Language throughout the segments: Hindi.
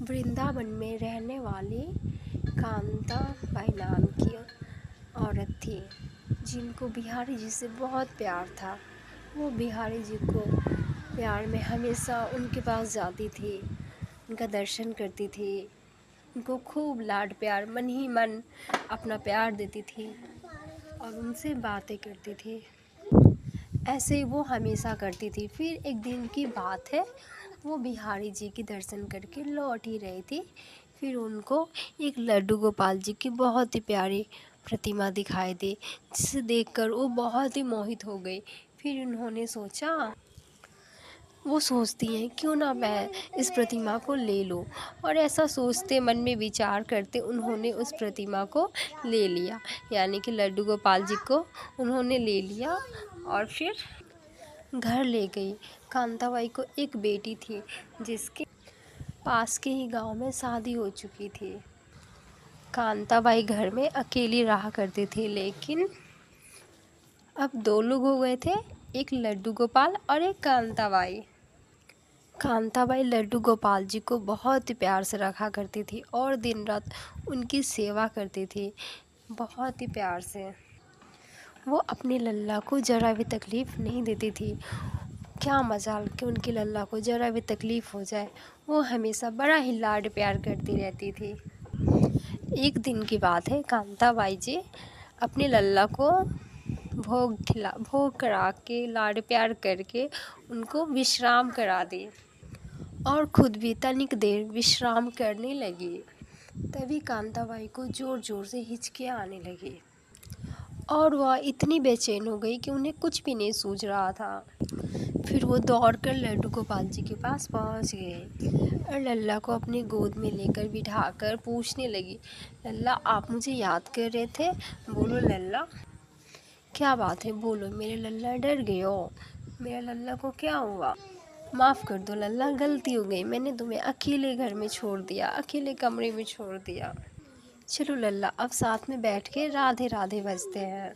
वृंदावन में रहने वाली कांता बाई नाम की औरत थी, जिनको बिहारी जी से बहुत प्यार था। वो बिहारी जी को प्यार में हमेशा उनके पास जाती थी, उनका दर्शन करती थी, उनको खूब लाड प्यार मन ही मन अपना प्यार देती थी और उनसे बातें करती थी। ऐसे वो हमेशा करती थी। फिर एक दिन की बात है, वो बिहारी जी के दर्शन करके लौट ही रही थी। फिर उनको एक लड्डू गोपाल जी की बहुत ही प्यारी प्रतिमा दिखाई दी, जिसे देखकर वो बहुत ही मोहित हो गई। फिर उन्होंने सोचा, वो सोचती हैं क्यों ना मैं इस प्रतिमा को ले लूं, और ऐसा सोचते मन में विचार करते उन्होंने उस प्रतिमा को ले लिया, यानी कि लड्डू गोपाल जी को उन्होंने ले लिया और फिर घर ले गई। कांताबाई को एक बेटी थी, जिसके पास के ही गांव में शादी हो चुकी थी। कांताबाई घर में अकेली रहा करती थी, लेकिन अब दो लोग हो गए थे, एक लड्डू गोपाल और एक कांताबाई। कांताबाई लड्डू गोपाल जी को बहुत ही प्यार से रखा करती थी और दिन रात उनकी सेवा करती थी, बहुत ही प्यार से। वो अपने लल्ला को ज़रा भी तकलीफ़ नहीं देती थी। क्या मजाल कि उनकी लल्ला को ज़रा भी तकलीफ़ हो जाए, वो हमेशा बड़ा ही लाड प्यार करती रहती थी। एक दिन की बात है, कांताबाई जी अपने लल्ला को भोग करा के लाड प्यार करके उनको विश्राम करा दी और खुद भी तनिक देर विश्राम करने लगी। तभी कांताबाई को ज़ोर ज़ोर से हिचकियाँ आने लगी और वह इतनी बेचैन हो गई कि उन्हें कुछ भी नहीं सूझ रहा था। फिर वो दौड़कर लड्डू गोपाल जी के पास पहुंच गए और लल्ला को अपनी गोद में लेकर बिठाकर पूछने लगी, लल्ला आप मुझे याद कर रहे थे? बोलो लल्ला, क्या बात है, बोलो। मेरे लल्ला डर गए हो? मेरे लल्ला को क्या हुआ? माफ़ कर दो लल्ला, गलती हो गई, मैंने तुम्हें अकेले घर में छोड़ दिया, अकेले कमरे में छोड़ दिया। चलो लल्ला, अब साथ में बैठ के राधे राधे बजते हैं।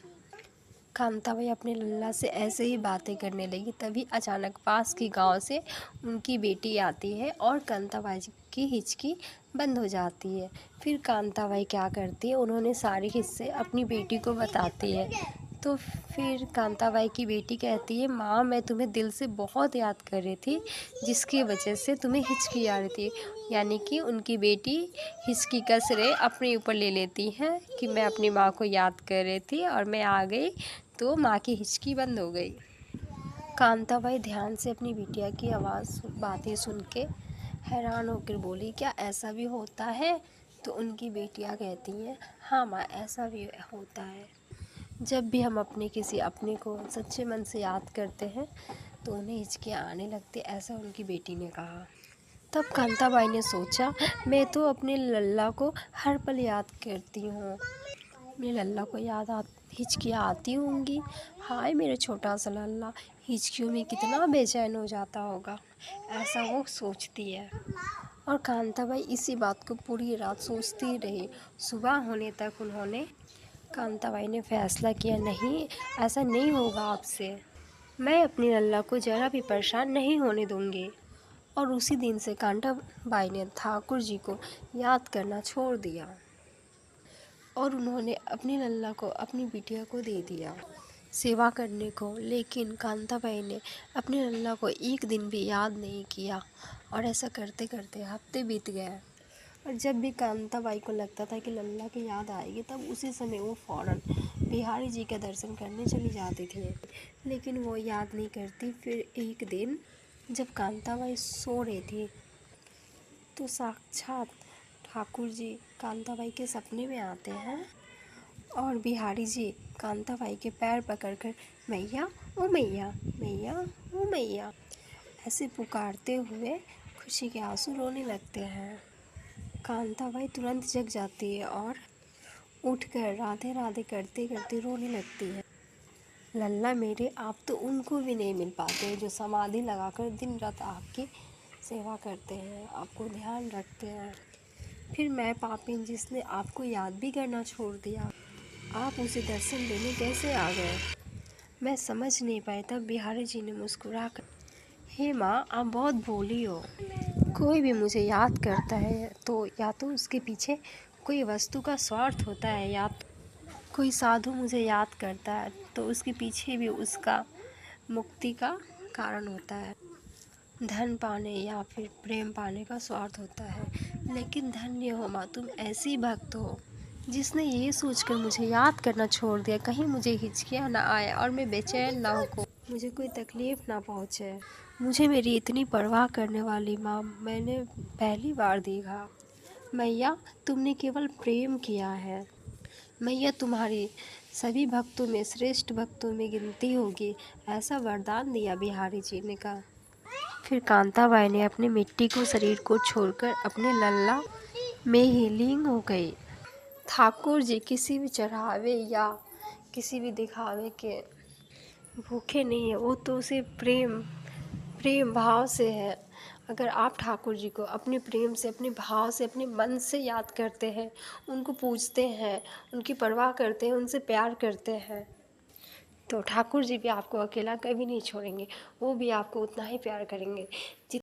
कांताबाई अपने लल्ला से ऐसे ही बातें करने लगी, तभी अचानक पास के गांव से उनकी बेटी आती है और कांताबाई की हिचकी बंद हो जाती है। फिर कांताबाई क्या करती है, उन्होंने सारे हिस्से अपनी बेटी को बताती है। तो फिर कांताबाई की बेटी कहती है, माँ मैं तुम्हें दिल से बहुत याद कर रही थी, जिसकी वजह से तुम्हें हिचकी आ रही थी। यानी कि उनकी बेटी हिचकी का श्रेय अपने ऊपर ले लेती है कि मैं अपनी माँ को याद कर रही थी और मैं आ गई तो माँ की हिचकी बंद हो गई। कांताबाई ध्यान से अपनी बिटिया की आवाज़ बातें सुन के हैरान होकर बोली, क्या ऐसा भी होता है? तो उनकी बेटियाँ कहती हैं, हाँ माँ ऐसा भी होता है। जब भी हम किसी अपने को सच्चे मन से याद करते हैं तो उन्हें हिचकियाँ आने लगती, ऐसा उनकी बेटी ने कहा। तब कांताबाई ने सोचा, मैं तो अपने लल्ला को हर पल याद करती हूँ, मेरे लल्ला को हिचकियाँ आती होंगी। हाय मेरा छोटा सा लल्ला हिचकियों में कितना बेचैन हो जाता होगा, ऐसा वो सोचती है। और कांताबाई इसी बात को पूरी रात सोचती रही। सुबह होने तक कांताबाई ने फैसला किया, नहीं ऐसा नहीं होगा आपसे, मैं अपनी लल्ला को ज़रा भी परेशान नहीं होने दूंगी। और उसी दिन से कांताबाई ने ठाकुर जी को याद करना छोड़ दिया और उन्होंने अपनी लल्ला को अपनी बिटिया को दे दिया सेवा करने को। लेकिन कांताबाई ने अपने लल्ला को एक दिन भी याद नहीं किया और ऐसा करते करते हफ्ते बीत गए। और जब भी कांताबाई को लगता था कि लल्ला की याद आएगी, तब उसी समय वो फ़ौरन बिहारी जी के दर्शन करने चली जाती थी, लेकिन वो याद नहीं करती। फिर एक दिन जब कांताबाई सो रही थी तो साक्षात ठाकुर जी कांताबाई के सपने में आते हैं और बिहारी जी कांताबाई के पैर पकड़कर मैया ओ मैया, मैया ओ मैया ऐसे पुकारते हुए खुशी के आंसू रोने लगते हैं। कांताबाई तुरंत जग जाती है और उठकर राधे राधे करते करते रोने लगती है। लल्ला मेरे, आप तो उनको भी नहीं मिल पाते जो समाधि लगाकर दिन रात आपकी सेवा करते हैं, आपको ध्यान रखते हैं। फिर मैं पापिन जिसने आपको याद भी करना छोड़ दिया, आप उसे दर्शन देने कैसे आ गए? मैं समझ नहीं पाई। तब बिहारी जी ने मुस्कुरा कर, हे माँ आप बहुत भोली हो, कोई भी मुझे याद करता है तो या तो उसके पीछे कोई वस्तु का स्वार्थ होता है, या कोई साधु मुझे याद करता है तो उसके पीछे भी उसका मुक्ति का कारण होता है। धन पाने या फिर प्रेम पाने का स्वार्थ होता है। लेकिन धन्य हो माँ, तुम ऐसी भक्त हो जिसने ये सोचकर मुझे याद करना छोड़ दिया, कहीं मुझे हिचकियाँ ना आए और मैं बेचैन ना हो, मुझे कोई तकलीफ़ ना पहुँचे। मुझे मेरी इतनी परवाह करने वाली माँ मैंने पहली बार देखा। मैया, तुमने केवल प्रेम किया है। मैया तुम्हारी सभी भक्तों में श्रेष्ठ भक्तों में गिनती होगी, ऐसा वरदान दिया बिहारी जी ने कहा। फिर कांताबाई ने अपने मिट्टी को शरीर को छोड़कर अपने लल्ला में ही लीन हो गई। ठाकुर जी किसी भी चढ़ावे या किसी भी दिखावे के भूखे नहीं है, वो तो उसे प्रेम प्रेम भाव से है। अगर आप ठाकुर जी को अपने प्रेम से, अपने भाव से, अपने मन से याद करते हैं, उनको पूजते हैं, उनकी परवाह करते हैं, उनसे प्यार करते हैं, तो ठाकुर जी भी आपको अकेला कभी नहीं छोड़ेंगे। वो भी आपको उतना ही प्यार करेंगे